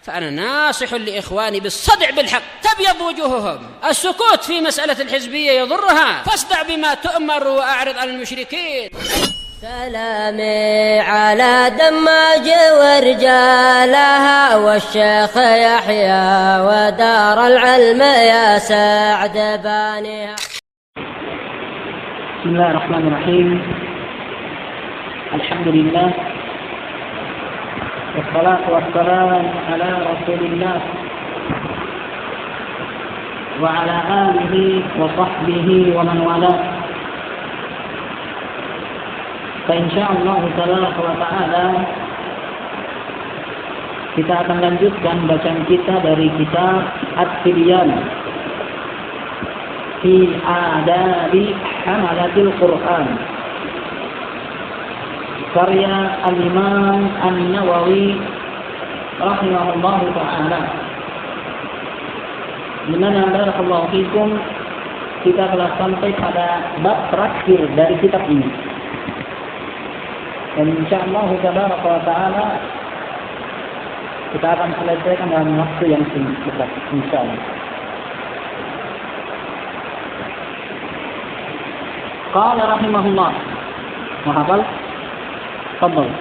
فأنا ناصح لإخواني بالصدع بالحق تبيض وجوههم. السكوت في مسألة الحزبية يضرها، فاصدع بما تؤمر وأعرض عن المشركين. سلامي على دماج ورجالها والشيخ يحيى ودار العلم يا سعد بانيها. بسم الله الرحمن الرحيم. الحمد لله والصلاة والسلام على رسول الله وعلى آله وصحبه ومن والاه. Insyaallah ta'ala kita akan lanjutkan bacaan kita dari kitab At-Tibyan fi Adabi Hamalatil Quran karya Al-Imam An-Nawawi rahimahullah ta'ala. Dimana barakallahu fikum kita telah sampai pada bab terakhir dari kitab ini. Dan insyaallah ta'ala kita akan selesaikan dalam waktu yang singkat insyaallah. Qala rahimahullah. Mahafal? Tafadhal.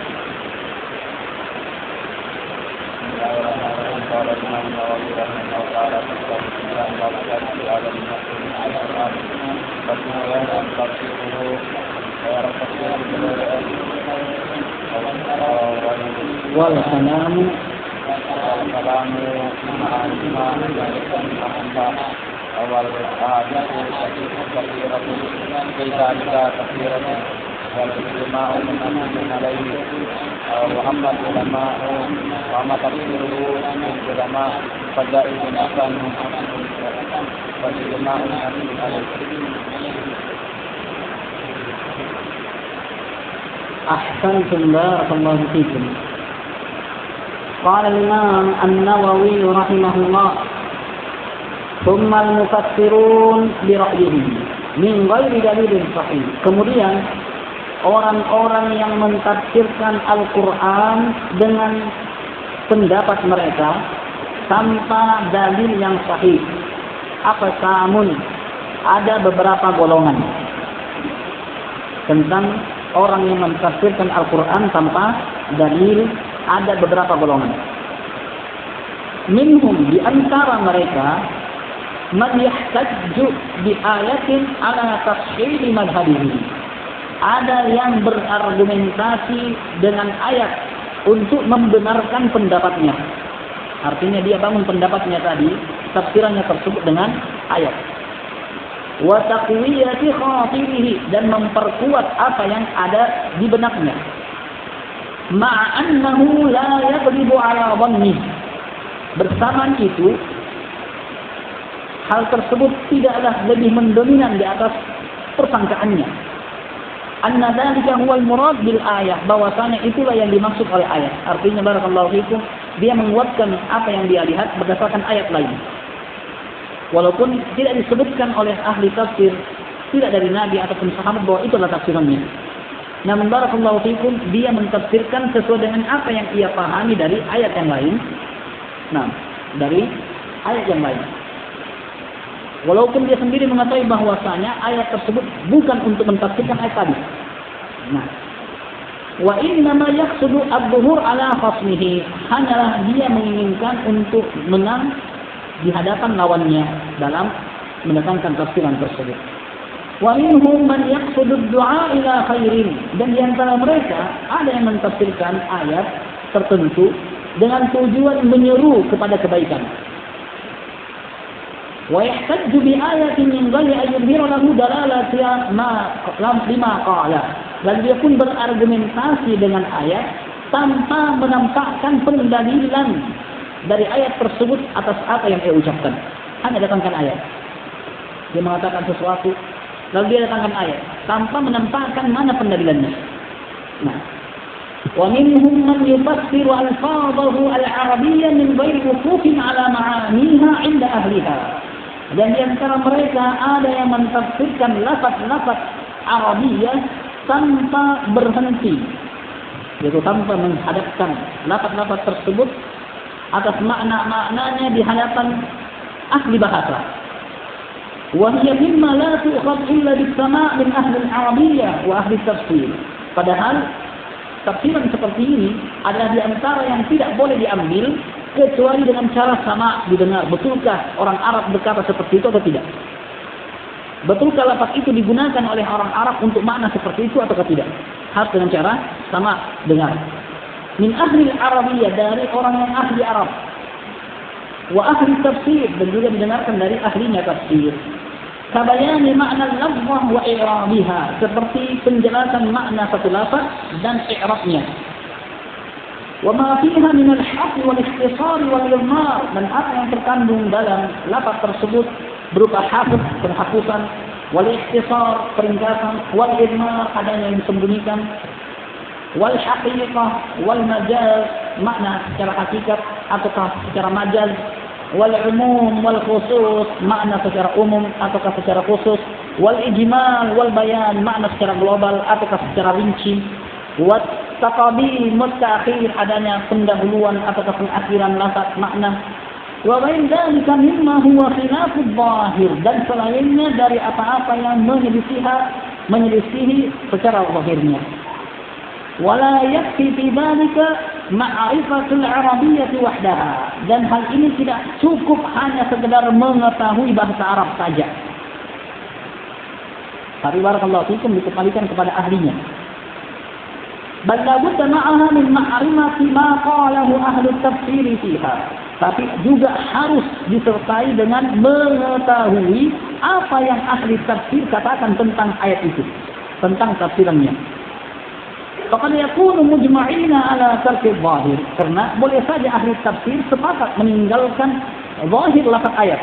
Wal kalamu awal wal ijma'u min alaihi wa amma ulama'u wa amma tafsiruhu ulama fadail bin asan wa ijma'u min alaihi. Ahsantum barakallahu fikum. Qala al-Imam An-Nawawi rahimahullah, thumma al-mufassirun bi ra'yihim min ghairi dalilin sahih. Kemudian orang-orang yang mentafsirkan Al-Quran dengan pendapat mereka tanpa dalil yang sahih. Apa samun? Ada beberapa golongan tentang orang yang mentafsirkan Al-Quran tanpa dalil. Ada beberapa golongan. Minhum, di antara mereka, man yahtajju bi ayatin ala tashhili madhabihi. Ada yang berargumentasi dengan ayat untuk membenarkan pendapatnya. Artinya dia bangun pendapatnya tadi, tafsirannya tersebut dengan ayat. Wa taqwiyati khatirihi, dan memperkuat apa yang ada di benaknya. Ma'annahu la yaghlibu ala dhanni. Bersamaan itu, hal tersebut tidaklah lebih mendominan di atas persangkaannya. Anna dzalika huwal murad bil ayah, bahwasanya itulah yang dimaksud oleh ayat. Artinya barakallahu fikum, dia menguatkan apa yang dia lihat berdasarkan ayat lain. Walaupun tidak disebutkan oleh ahli tafsir, tidak dari nabi ataupun sahabat bahwa itulah tafsirannya. Namun barakallahu fikum, dia mentafsirkan sesuai dengan apa yang ia pahami dari ayat yang lain. Nah, dari ayat yang lain. Walaupun dia sendiri mengetahui bahwasanya ayat tersebut bukan untuk mentafsirkan ayat tadi. Nah, wa innama yaqsudu ad-dhuhur ala khasmihi, hanyalah dia menginginkan untuk menang di hadapan lawannya dalam mendatangkan tafsiran tersebut. Wa minhum man yaqsudu ad-du'a ila khairin, dan di antara mereka ada yang mentafsirkan ayat tertentu dengan tujuan menyeru kepada kebaikan. Wa yahtajju bi ayatin min ghairi an yudhira lahu dalalata lima qala, dan dia pun berargumentasi dengan ayat tanpa menampakkan pendalilan dari ayat tersebut atas apa yang ia ucapkan. Hanya datangkan ayat, dia mengatakan sesuatu, lalu dia datangkan ayat tanpa menampakkan mana pendalilannya. Nah, wa minhum man yufassiru alfadhahu al-arabiyyah min ghairi wuqufin ala ma'aniha 'inda ahliha. Dan di antara mereka ada yang mentafsirkan lafaz-lafaz Arabiyah tanpa berhenti, yaitu tanpa menghadapkan lafaz-lafaz tersebut atas makna-maknanya di hadapan ahli bahasa. Wa hiya mimma la tu'khadh illa bis-sama' min ahli al-arabiyyah wa ahli tafsir. Padahal tafsiran seperti ini adalah di antara yang tidak boleh diambil kecuali dengan cara sama didengar. Betulkah orang Arab berkata seperti itu atau tidak? Betulkah lafaz itu digunakan oleh orang Arab untuk makna seperti itu atau tidak? Harus dengan cara sama dengar. Min ahli al-arabiyyah, dari orang yang ahli Arab. Wa ahli tafsir, dan juga didengarkan dari ahlinya tafsir. Kabayani makna lafzah wa i'rabiha, seperti penjelasan makna satu lafaz dan i'rabnya. Wa ma fiha min al-hasr wal ikhtisar wal idmar, dan apa yang terkandung dalam lafaz tersebut berupa hasr, penghapusan, wal ikhtisar, peringkasan, wal idmar, adanya yang disembunyikan, wal haqiqah wal majaz, makna secara hakikat ataukah secara majaz, wal umum wal khusus, makna secara umum ataukah secara khusus, wal ijmal wal bayan, makna secara global ataukah secara rinci, wat taqadim musta'khir, adanya pendahuluan ataukah pengakhiran lafaz makna, wa ghair dzalika mimma huwa khilafud zahir, dan selainnya dari apa-apa yang menyelisihi secara zahirnya. Wala yakfi fi dzalika ma'rifatul arabiyyah wahdaha, dan hal ini tidak cukup hanya sekedar mengetahui bahasa Arab saja. Tapi barakallahu fikum dikembalikan kepada ahlinya. Bal la budda ma'aha min ma'rifati ma qalahu ahli tafsir fiha. Tapi juga harus disertai dengan mengetahui apa yang ahli tafsir katakan tentang ayat itu, tentang tafsirannya. Faqad yakunu mujma'ina ala tarki zahir, karena boleh saja ahli tafsir sepakat meninggalkan zahir lafaz ayat.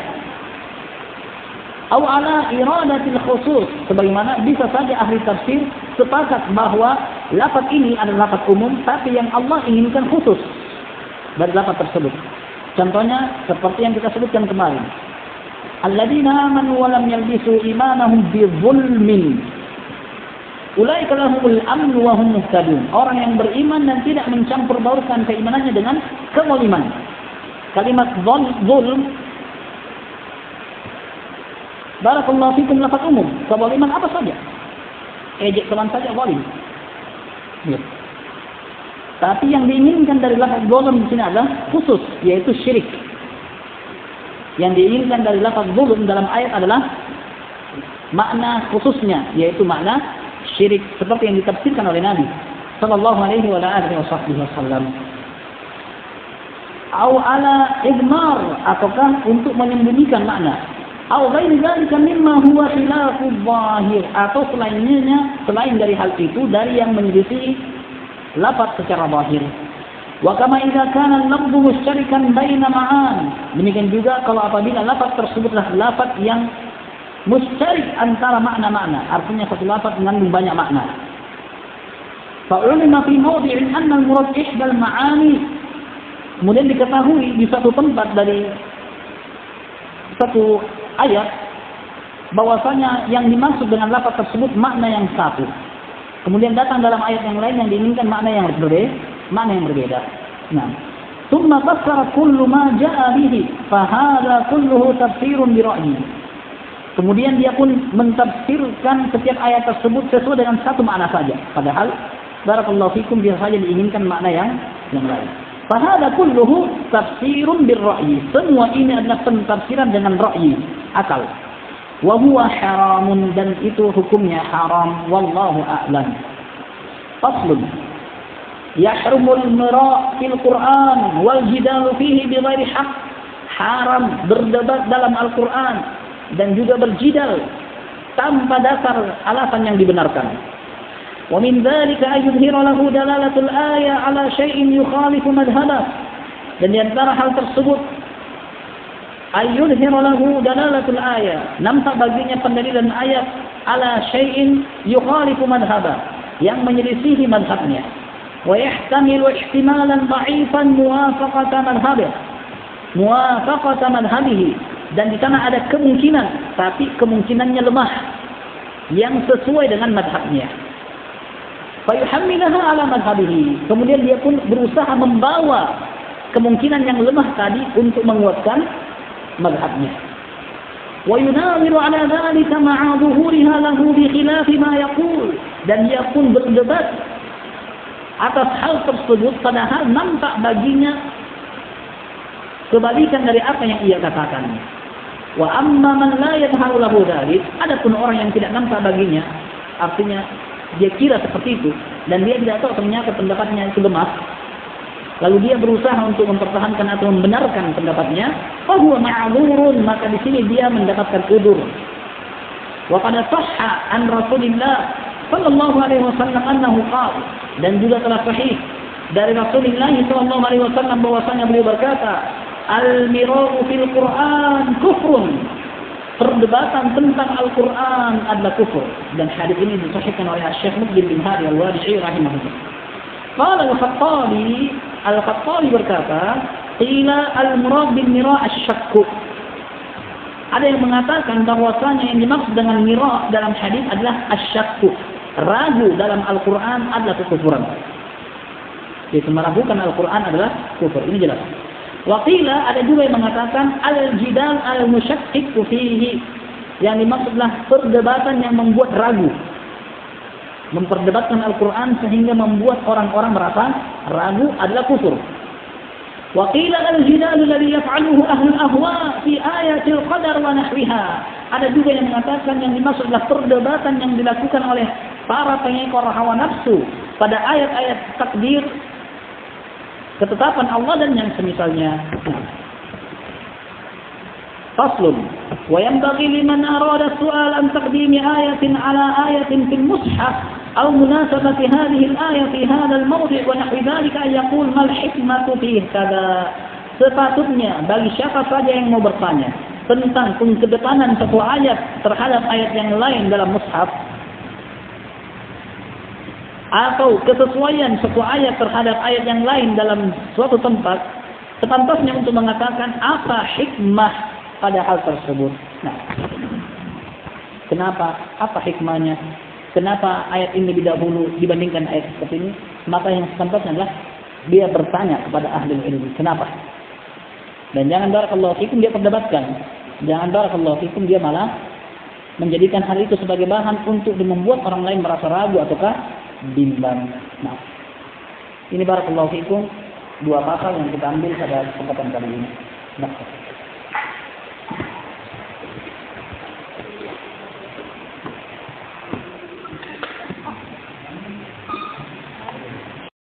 Atau ala iradatil khusus, sebagaimana bisa saja ahli tafsir sepakat bahwa lafaz ini adalah lafaz umum, tapi yang Allah inginkan khusus dari lafaz tersebut. Contohnya seperti yang kita sebutkan kemarin. Alladzina amanu wa lam yalbisu imanahum bizulmin, ulaika lahumul amnu wa hum muhtadun. Orang yang beriman dan tidak mencampur baurkan keimanannya dengan kezaliman. Kalimat zulm, barakallahu fikum, lafaz umum. Kezaliman apa saja? Ejek teman saja zalim. Ya. Tapi yang diinginkan dari lafaz zulm di sini adalah khusus, yaitu syirik. Yang diinginkan dari lafaz zulm dalam ayat adalah makna khususnya, yaitu makna syirik, seperti yang ditafsirkan oleh Nabi sallallahu alaihi wa alihi wasallam. Au ala idmar, ataukah untuk menyembunyikan makna. Au ghairi dzalika mimma huwa khilafuz zahir, atau selain dari hal itu, dari yang menyelisih lafaz secara zahir. Wa kama idza kana al-lafdhu mushtarikan baina ma'an, demikian juga kalau apabila lafaz tersebutlah lafaz yang mustarik antara makna-makna, artinya satu lafaz mengandung banyak makna. Fa'ulima fi mawdi'in anna al-murad ihdal ma'ani, kemudian diketahui di satu tempat dari satu ayat bahwasanya yang dimaksud dengan lafaz tersebut makna yang satu. Kemudian datang dalam ayat yang lain yang diinginkan makna yang berbeda. Nah, thumma fassara kullu ma jaa'a bihi, fa hadha kulluhu tafsirun bi ra'yi. Kemudian dia pun mentafsirkan setiap ayat tersebut sesuai dengan satu makna saja. Padahal barakallahu fikum bisa saja diinginkan makna yang lain. Fa hadha kulluhu tafsirun bir ra'yi. Semua ini adalah pentafsiran dengan ra'yi, akal. Wa huwa haramun, dan itu hukumnya haram. Wallahu a'lam. Faslun. Yahrumul mira' fil Qur'an wal jidalu fihi bighairi haqq. Haram berdebat dalam Al-Qur'an dan juga berjidal tanpa dasar alasan yang dibenarkan. Wa min dzalika ayudhira lahu dalalatul ayah ala syai'in yukhalifu madhhabah. Dan di antara hal tersebut ayyudhiru lahu dalalatul ayat, nampak baginya pendalilan ayat ala syai'in yukhalifu madhhabah, yang menyelisihi madhabnya. Wa yahtamilu ihtimalan dha'ifan muwafaqata madhhabihi, dan di sana ada kemungkinan, tapi kemungkinannya lemah, yang sesuai dengan madhabnya. Fa yuhammilaha ala madhhabihi, kemudian dia pun berusaha membawa kemungkinan yang lemah tadi untuk menguatkan mazhabnya. Wa yunawiru ala dhalika ma'a dhuhuriha lahu bi khilafi ma yaqul, dan dia pun berdebat atas hal tersebut padahal nampak baginya kebalikan dari apa yang ia katakan. Wa amma man la yadharu lahu dhalik, adapun orang yang tidak nampak baginya, artinya dia kira seperti itu dan dia tidak tahu ternyata pendapatnya itu lemah, lalu dia berusaha untuk mempertahankan atau membenarkan pendapatnya, fahuwa ma'dzurun, maka di sini dia mendapatkan udzur. Wa qad sahha an Rasulillah sallallahu alaihi wasallam annahu qala, dan juga telah sahih dari Rasulullah sallallahu alaihi wasallam bahwasanya beliau berkata, al-mira'u fil Qur'an kufrun, perdebatan tentang Al-Quran adalah kufur. Dan hadis ini disahihkan oleh Syekh Muqbil bin Hadi Al-Wadi'i rahimahullah. Qala Al-Khattabi berkata, qila al-murad bil mira' asy-syakk. Ada yang mengatakan bahwasanya yang dimaksud dengan mira' dalam hadis adalah asy-syakk. Ragu dalam Al-Quran adalah kekufuran. Jadi meragukan Al-Quran adalah kufur. Ini jelas. Waqila, ada juga yang mengatakan al-jidal al-musyakkiku fihi, yang dimaksudlah perdebatan yang membuat ragu, memperdebatkan Al-Quran sehingga membuat orang-orang merasa ragu adalah kufur. Waqila al-jidal alladhi yaf'aluhu ahlul ahwa fi ayatil qadar wa nahwiha. Ada juga yang mengatakan yang dimaksudlah perdebatan yang dilakukan oleh para pengekor hawa nafsu pada ayat-ayat takdir, ketetapan Allah dan yang semisalnya. Faslun. Wa yanbaghi liman arada su'al an taqdimi ayatin ala ayatin fil mushaf aw munasabati hadhihi al-ayah fi hadha al-mawdi' wa nahwi dhalika an yaqul mal hikmatu fi kada. Sepatutnya bagi siapa saja yang mau bertanya tentang pengedepanan satu ayat terhadap ayat yang lain dalam mushaf, atau kesesuaian suatu ayat terhadap ayat yang lain dalam suatu tempat, sepantasnya untuk mengatakan apa hikmah pada hal tersebut. Nah, kenapa? Apa hikmahnya? Kenapa ayat ini lebih dahulu dibandingkan ayat seperti ini? Maka yang sepantasnya adalah dia bertanya kepada ahli ilmu. Kenapa? Dan jangan barakallahu fikum dia perdebatkan. Jangan barakallahu fikum dia malah menjadikan hal itu sebagai bahan untuk membuat orang lain merasa ragu ataukah bimbang. Nah, ini barakallahu fikum dua pasal yang kita ambil pada kesempatan kali ini. Nah.